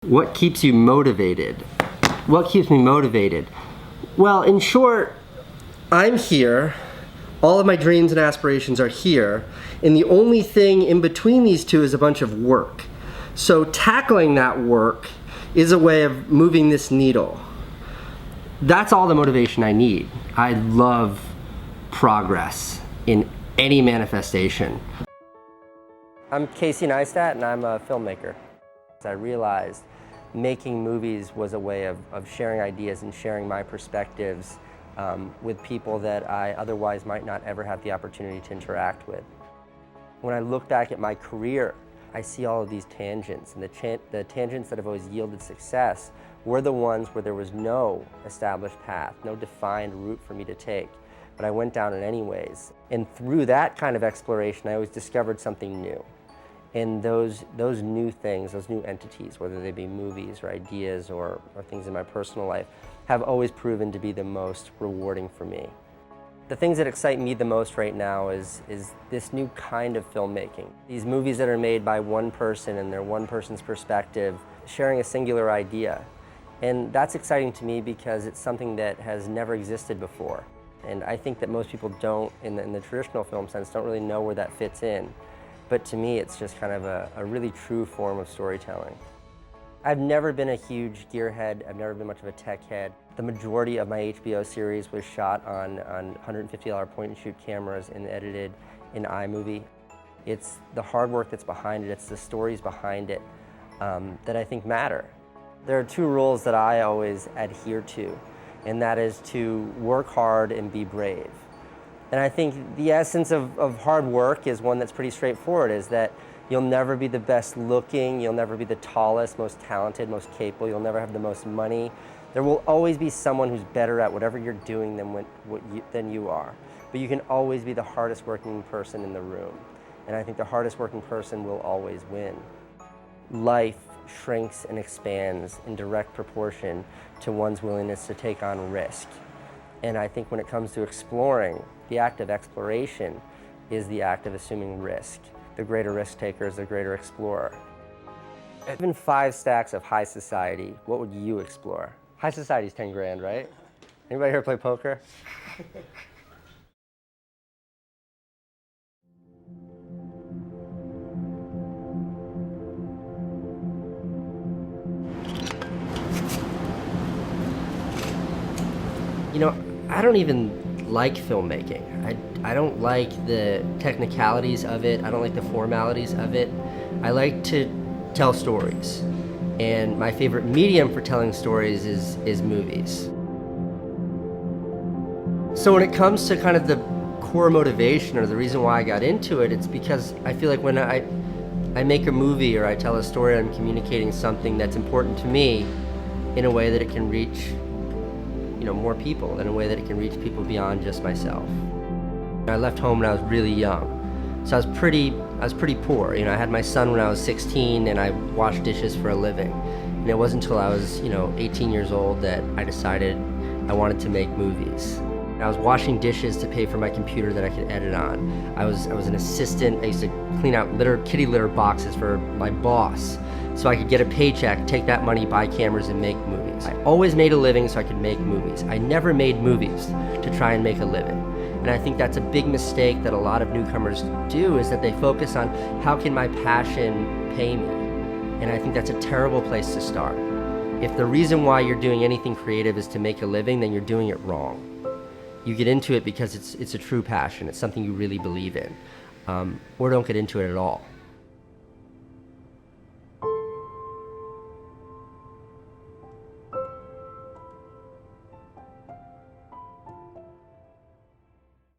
What keeps you motivated? What keeps me motivated? Well, in short, I'm here. All of my dreams and aspirations are here. And the only thing in between these two is a bunch of work. So tackling that work is a way of moving this needle. That's all the motivation I need. I love progress in any manifestation. I'm Casey Neistat and I'm a filmmaker. I realized making movies was a way of sharing ideas and sharing my perspectives with people that I otherwise might not ever have the opportunity to interact with. When I look back at my career, I see all of these tangents, and the tangents that have always yielded success were the ones where there was no established path, no defined route for me to take, but I went down it anyways. And through that kind of exploration, I always discovered something new. And those new things, those new entities, whether they be movies or ideas or things in my personal life, have always proven to be the most rewarding for me. The things that excite me the most right now is this new kind of filmmaking. These movies that are made by one person and their one person's perspective, sharing a singular idea. And that's exciting to me because it's something that has never existed before. And I think that most people don't, in the traditional film sense, don't really know where that fits in. But to me, it's just kind of a really true form of storytelling. I've never been a huge gearhead. I've never been much of a tech head. The majority of my HBO series was shot on $150 point-and-shoot cameras and edited in iMovie. It's the hard work that's behind it, it's the stories behind it that I think matter. There are two rules that I always adhere to, and that is to work hard and be brave. And I think the essence of hard work is one that's pretty straightforward, is that you'll never be the best looking, you'll never be the tallest, most talented, most capable, you'll never have the most money. There will always be someone who's better at whatever you're doing than you are. But you can always be the hardest working person in the room. And I think the hardest working person will always win. Life shrinks and expands in direct proportion to one's willingness to take on risk. And I think when it comes to exploring, the act of exploration is the act of assuming risk. The greater risk taker is the greater explorer. Given 5 stacks of high society, what would you explore? High society is 10 grand, right? Anybody here play poker? You know, I don't even like filmmaking. I don't like the technicalities of it. I don't like the formalities of it. I like to tell stories. And my favorite medium for telling stories is movies. So when it comes to kind of the core motivation or the reason why I got into it, it's because I feel like when I make a movie or I tell a story, I'm communicating something that's important to me in a way that it can reach more people, in a way that it can reach people beyond just myself. I left home when I was really young, so I was pretty poor. I had my son when I was 16 and I washed dishes for a living. And it wasn't until I was 18 years old that I decided I wanted to make movies. I was washing dishes to pay for my computer that I could edit on. I was an assistant. I used to clean out kitty litter boxes for my boss so I could get a paycheck, take that money, buy cameras, and make movies. I always made a living so I could make movies. I never made movies to try and make a living. And I think that's a big mistake that a lot of newcomers do, is that they focus on how can my passion pay me? And I think that's a terrible place to start. If the reason why you're doing anything creative is to make a living, then you're doing it wrong. You get into it because it's a true passion, it's something you really believe in, or don't get into it at all.